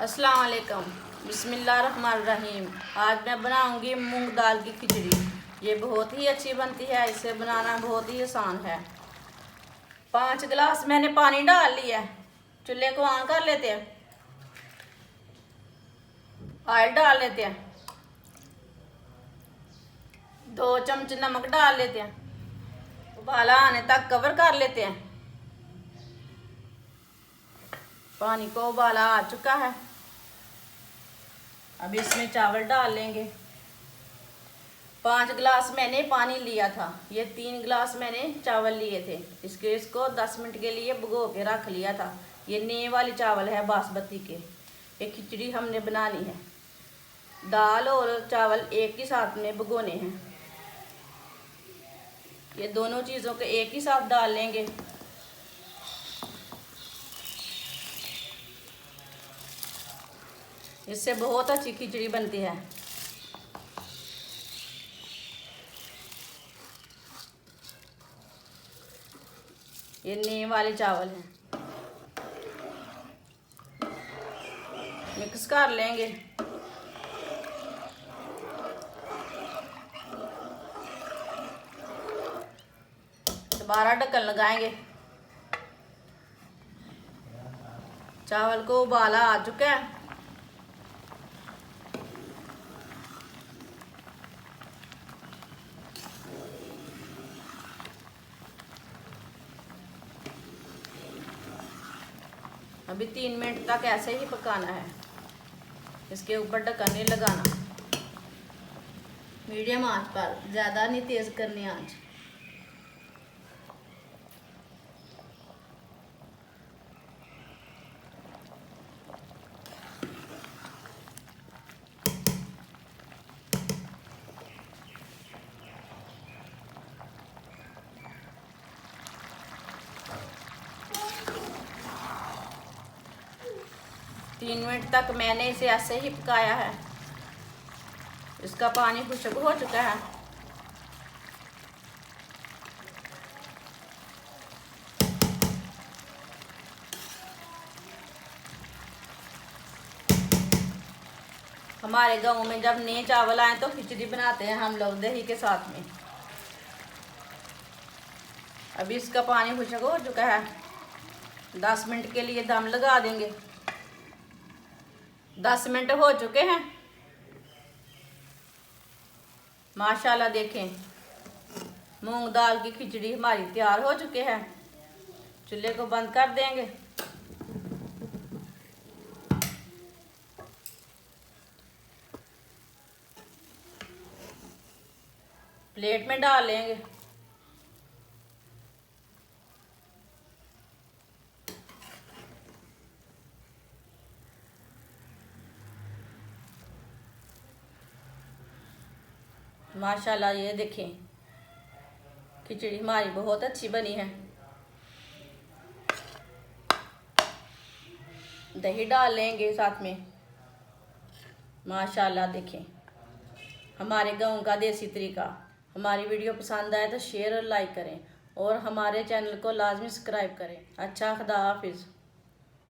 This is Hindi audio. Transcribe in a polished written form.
अस्सलाम वालेकुम। बिस्मिल्लाहिर्रहमानिर्रहीम। आज मैं बनाऊंगी मूंग दाल की खिचड़ी। ये बहुत ही अच्छी बनती है, इसे बनाना बहुत ही आसान है। 5 गिलास मैंने पानी डाल लिया है। चूल्हे को ऑन कर लेते हैं, ऑयल डाल लेते हैं, 2 चम्मच नमक डाल लेते हैं, उबाला आने तक कवर कर लेते हैं। पानी को उबाला आ चुका है, अब इसमें चावल डाल लेंगे। 5 गिलास मैंने पानी लिया था, ये 3 गिलास मैंने चावल लिए थे। इसको 10 मिनट के लिए भिगो के रख लिया था। ये नए वाले चावल है बासमती के। ये खिचड़ी हमने बनानी है। दाल और चावल एक ही साथ में भिगोने हैं। ये दोनों चीज़ों को एक ही साथ डाल लेंगे। इससे बहुत अच्छी खिचड़ी बनती है। ये नए वाले चावल हैं, मिक्स कर लेंगे। दोबारा ढक्कन लगाएंगे। चावल को उबाला आ चुका है, अभी 3 मिनट तक ऐसे ही पकाना है। इसके ऊपर ढक्कन नहीं लगाना, मीडियम आंच पर, ज़्यादा नहीं तेज़ करनी आंच। तीन मिनट तक मैंने इसे ऐसे ही पकाया है। इसका पानी खुश्क हो चुका है। हमारे गांव में जब नए चावल आए तो खिचड़ी बनाते हैं हम लोग दही के साथ में। अभी इसका पानी खुश्क हो चुका है, 10 मिनट के लिए दम लगा देंगे। 10 मिनट हो चुके हैं। माशाल्लाह देखें, मूंग दाल की खिचड़ी हमारी तैयार हो चुके हैं। चूल्हे को बंद कर देंगे। प्लेट में डाल लेंगे। माशाल्लाह ये देखें, खिचड़ी हमारी बहुत अच्छी बनी है। दही डाल लेंगे साथ में। माशाल्लाह देखें, हमारे गांव का देसी तरीका। हमारी वीडियो पसंद आए तो शेयर और लाइक करें और हमारे चैनल को लाजमी सब्सक्राइब करें। अच्छा, खुदा हाफिज़।